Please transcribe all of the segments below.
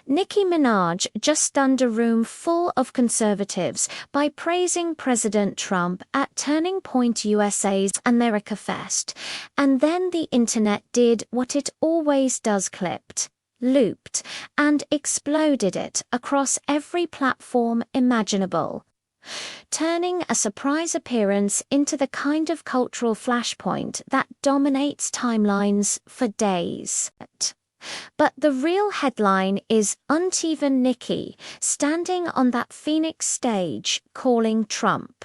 Nicki Minaj just stunned a room full of conservatives by praising President Trump at Turning Point USA's America Fest, and then the internet did what it always does: clipped, looped, and exploded it across every platform imaginable, turning a surprise appearance into the kind of cultural flashpoint that dominates timelines for days. But the real headline is uneven Nicki standing on that Phoenix stage calling Trump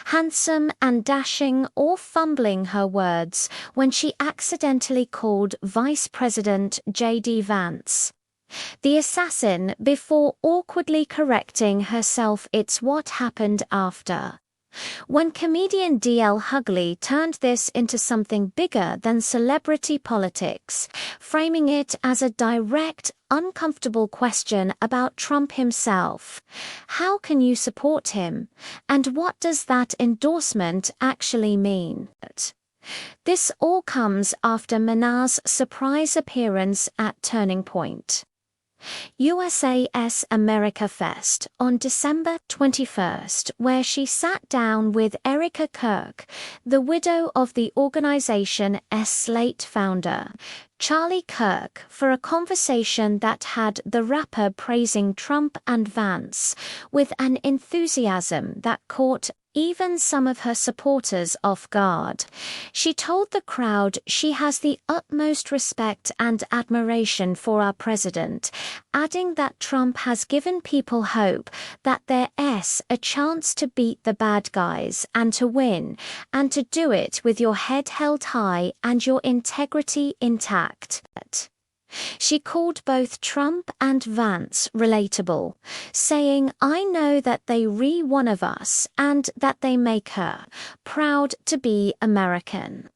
handsome and dashing, or fumbling her words when she accidentally called Vice President J.D. Vance the assassin before awkwardly correcting herself. It's what happened after. When comedian D.L. Hughley turned this into something bigger than celebrity politics, framing it as a direct, uncomfortable question about Trump himself. How can you support him? And what does that endorsement actually mean? This all comes after Minaj's surprise appearance at Turning Point USA's America Fest on December 21st, where she sat down with Erica Kirk, the widow of the organization's Slate founder, Charlie Kirk, for a conversation that had the rapper praising Trump and Vance with an enthusiasm that caught even some of her supporters off guard. She told the crowd she has the utmost respect and admiration for our president, adding that Trump has given people hope that there's a chance to beat the bad guys and to win, and to do it with your head held high and your integrity intact. She called both Trump and Vance relatable, saying, "I know that they one of us and that they make her proud to be American."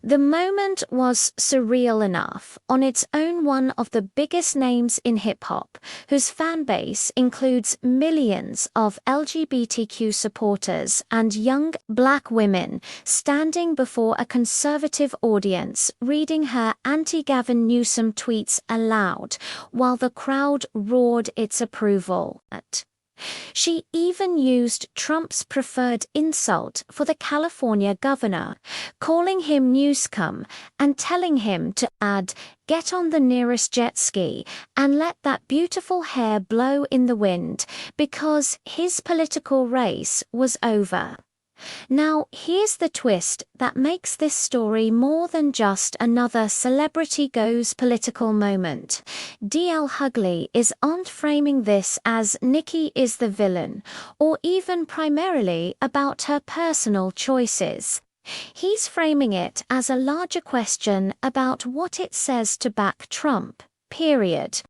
The moment was surreal enough on its own. One of the biggest names in hip-hop, whose fan base includes millions of LGBTQ supporters and young black women, standing before a conservative audience reading her anti-Gavin Newsom tweets aloud while the crowd roared its approval. She even used Trump's preferred insult for the California governor, calling him Newscum and telling him to get on the nearest jet ski and let that beautiful hair blow in the wind, because his political race was over. Now, here's the twist that makes this story more than just another celebrity goes political moment. D.L. Hughley aren't framing this as Nicki is the villain, or even primarily about her personal choices. He's framing it as a larger question about what it says to back Trump, period.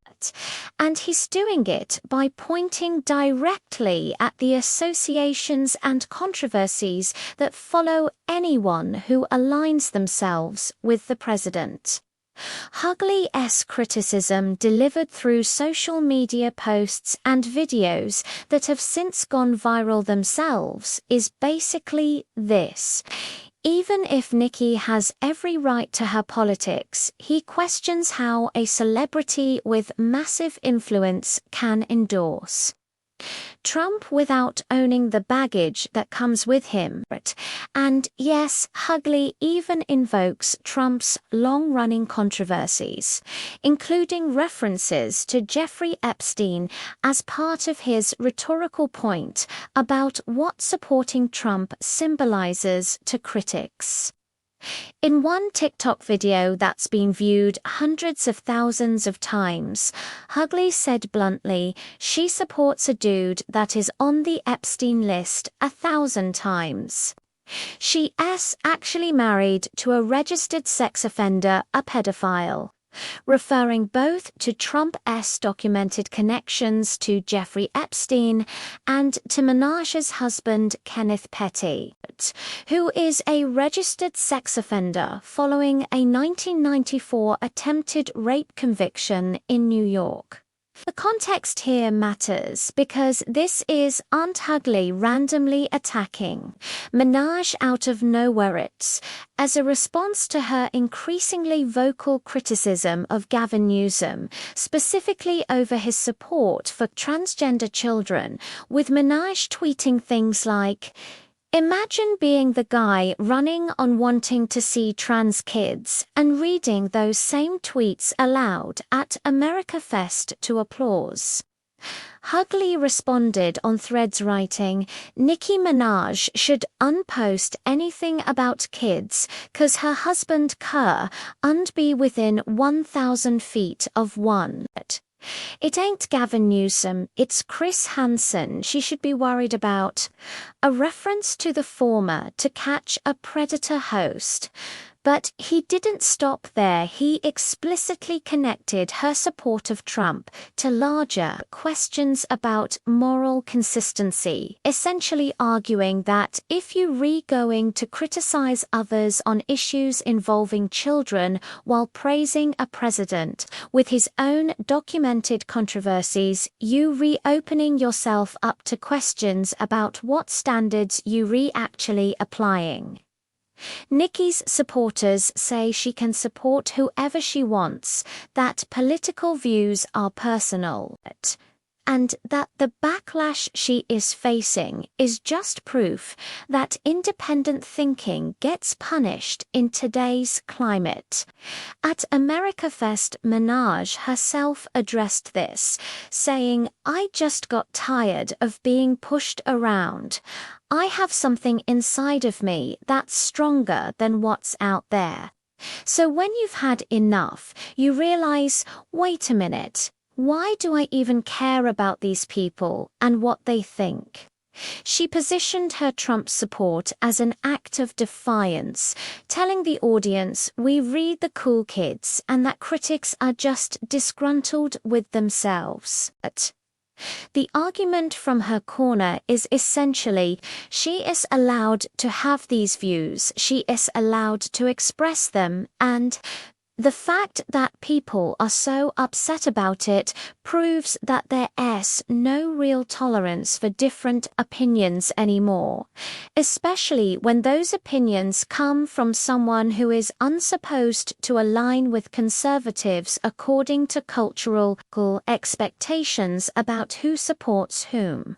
And he's doing it by pointing directly at the associations and controversies that follow anyone who aligns themselves with the president. Hughley's criticism, delivered through social media posts and videos that have since gone viral themselves, is basically this: even if Nicki has every right to her politics, he questions how a celebrity with massive influence can endorse Trump without owning the baggage that comes with him. And yes, Hughley even invokes Trump's long-running controversies, including references to Jeffrey Epstein, as part of his rhetorical point about what supporting Trump symbolizes to critics. In one TikTok video that's been viewed hundreds of thousands of times, Hughley said bluntly she supports a dude that is on the Epstein list 1,000 times. She's actually married to a registered sex offender, a pedophile, referring both to Trump's documented connections to Jeffrey Epstein and to Minaj's husband Kenneth Petty, who is a registered sex offender following a 1994 attempted rape conviction in New York. The context here matters because this is Aunt Hughley randomly attacking Minaj out of nowhere. It's as a response to her increasingly vocal criticism of Gavin Newsom, specifically over his support for transgender children, with Minaj tweeting things like, "Imagine being the guy running on wanting to see trans kids and reading those same tweets aloud at America Fest to applause." Hughley responded on Threads writing, "Nicki Minaj should unpost anything about kids 'cause her husband Kerr und be within 1,000 feet of one. It ain't Gavin Newsom, it's Chris Hansen she should be worried about." A reference to the former to catch a predator host. But he didn't stop there. He explicitly connected her support of Trump to larger questions about moral consistency, essentially arguing that if you're going to criticize others on issues involving children while praising a president with his own documented controversies, you reopening yourself up to questions about what standards you actually applying. Nicki's supporters say she can support whoever she wants, that political views are personal, and that the backlash she is facing is just proof that independent thinking gets punished in today's climate. At America Fest, Minaj herself addressed this, saying, "I just got tired of being pushed around. I have something inside of me that's stronger than what's out there." So when you've had enough, you realize, wait a minute, why do I even care about these people and what they think? She positioned her Trump support as an act of defiance, telling the audience we read the cool kids and that critics are just disgruntled with themselves. The argument from her corner is essentially, she is allowed to have these views, she is allowed to express them, and the fact that people are so upset about it proves that there's no real tolerance for different opinions anymore, especially when those opinions come from someone who is unsupposed to align with conservatives according to cultural expectations about who supports whom.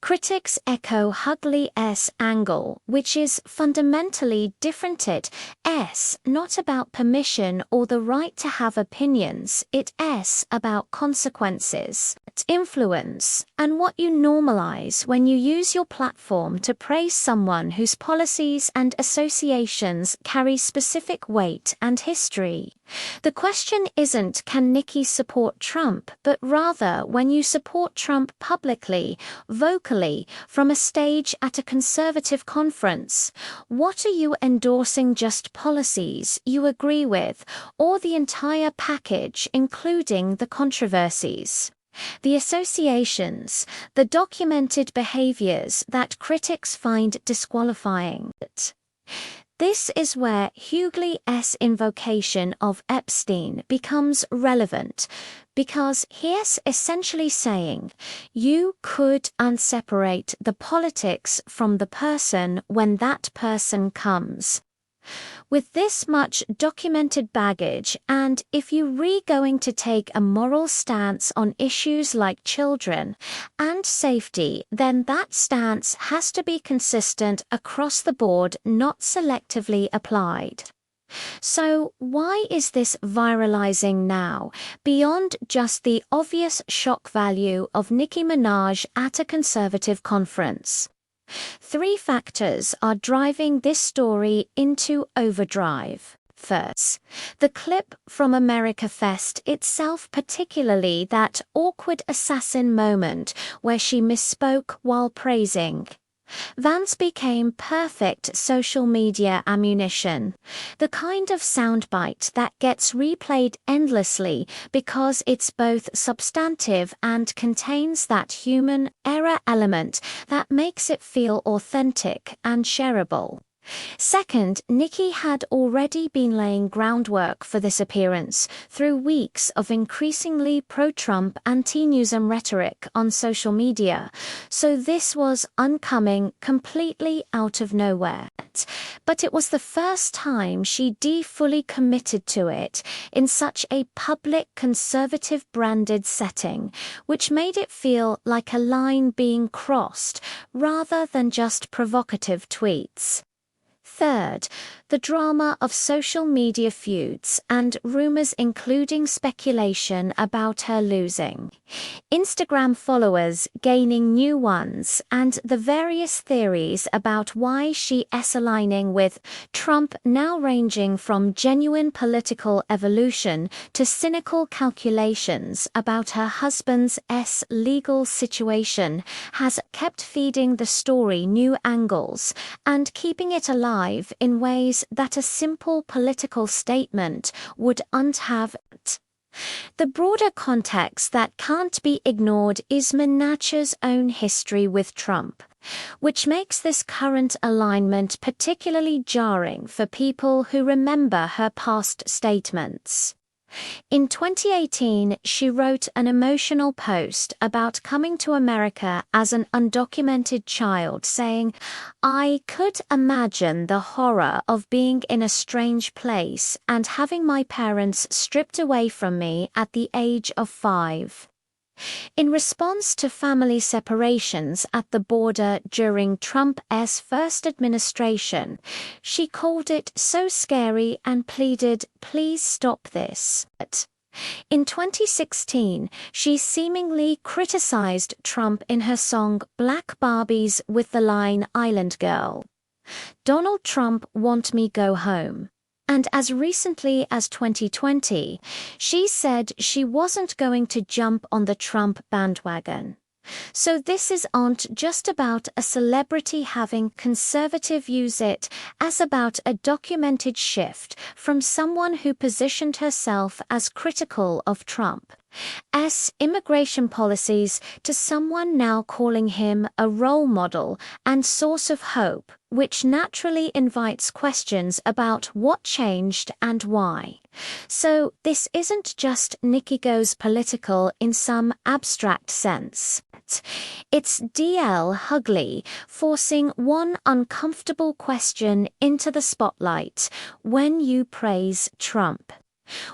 Critics echo Hughley's angle, which is fundamentally different. It's not about permission or the right to have opinions, it's about consequences, influence, and what you normalize when you use your platform to praise someone whose policies and associations carry specific weight and history. The question isn't can Nicki support Trump, but rather when you support Trump publicly, vocally, from a stage at a conservative conference, what are you endorsing? Just policies you agree with, or the entire package including the controversies, the associations, the documented behaviors that critics find disqualifying? This is where Hughley's invocation of Epstein becomes relevant, because he's essentially saying you could unseparate the politics from the person when that person comes. With this much documented baggage, and if you're going to take a moral stance on issues like children and safety, then that stance has to be consistent across the board, not selectively applied. So why is this viralizing now, beyond just the obvious shock value of Nicki Minaj at a conservative conference? 3 factors are driving this story into overdrive. First, the clip from America Fest itself, particularly that awkward assassin moment where she misspoke while praising. Vance became perfect social media ammunition, the kind of soundbite that gets replayed endlessly because it's both substantive and contains that human error element that makes it feel authentic and shareable. Second, Nicki had already been laying groundwork for this appearance through weeks of increasingly pro-Trump anti-newsom rhetoric on social media, so this was coming completely out of nowhere. But it was the first time she fully committed to it in such a public conservative branded setting, which made it feel like a line being crossed rather than just provocative tweets. Third, the drama of social media feuds and rumors including speculation about her losing Instagram followers gaining new ones, and the various theories about why she is aligning with Trump now ranging from genuine political evolution to cynical calculations about her husband's legal situation has kept feeding the story new angles and keeping it alive in ways that a simple political statement wouldn't have. The broader context that can't be ignored is Minaj's own history with Trump, which makes this current alignment particularly jarring for people who remember her past statements. In 2018, she wrote an emotional post about coming to America as an undocumented child, saying, "I could imagine the horror of being in a strange place and having my parents stripped away from me at the age of 5. In response to family separations at the border during Trump's first administration, she called it so scary and pleaded, "Please stop this." In 2016, she seemingly criticized Trump in her song Black Barbies with the line "Island Girl." "Donald Trump want me go home." And as recently as 2020, she said she wasn't going to jump on the Trump bandwagon. So this isn't just about a celebrity having conservative views, it is about a documented shift from someone who positioned herself as critical of Trump's immigration policies to someone now calling him a role model and source of hope, which naturally invites questions about what changed and why. So this isn't just Nicki goes political in some abstract sense. It's D.L. Hughley forcing one uncomfortable question into the spotlight when you praise Trump.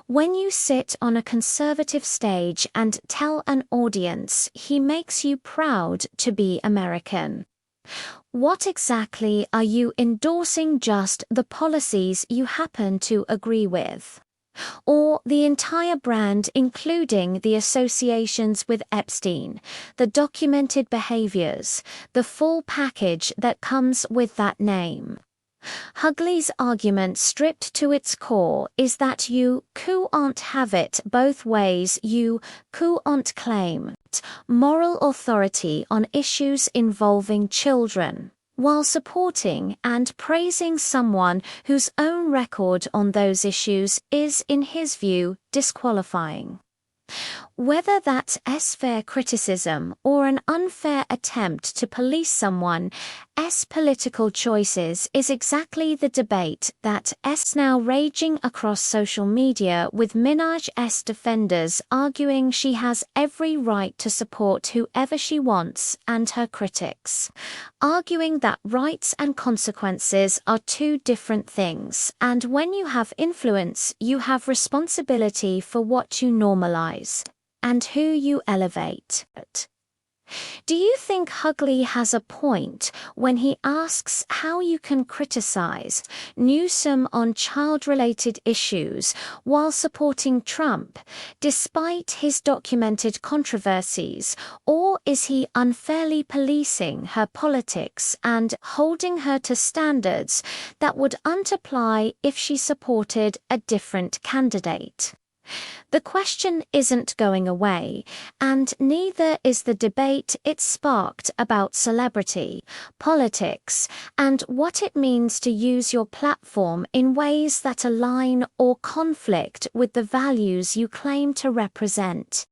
When you sit on a conservative stage and tell an audience he makes you proud to be American. What exactly are you endorsing? Just the policies you happen to agree with? Or the entire brand, including the associations with Epstein, the documented behaviors, the full package that comes with that name? Hughley's argument, stripped to its core, is that you can't have it both ways. You can't claim moral authority on issues involving children, while supporting and praising someone whose own record on those issues is, in his view, disqualifying. Whether that's fair criticism or an unfair attempt to police someone's political choices is exactly the debate that's now raging across social media, with Minaj's defenders arguing she has every right to support whoever she wants, and her critics arguing that rights and consequences are two different things, and when you have influence, you have responsibility for what you normalize and who you elevate. Do you think Hughley has a point when he asks how you can criticize Newsom on child-related issues while supporting Trump, despite his documented controversies, or is he unfairly policing her politics and holding her to standards that wouldn't apply if she supported a different candidate? The question isn't going away, and neither is the debate it sparked about celebrity, politics, and what it means to use your platform in ways that align or conflict with the values you claim to represent.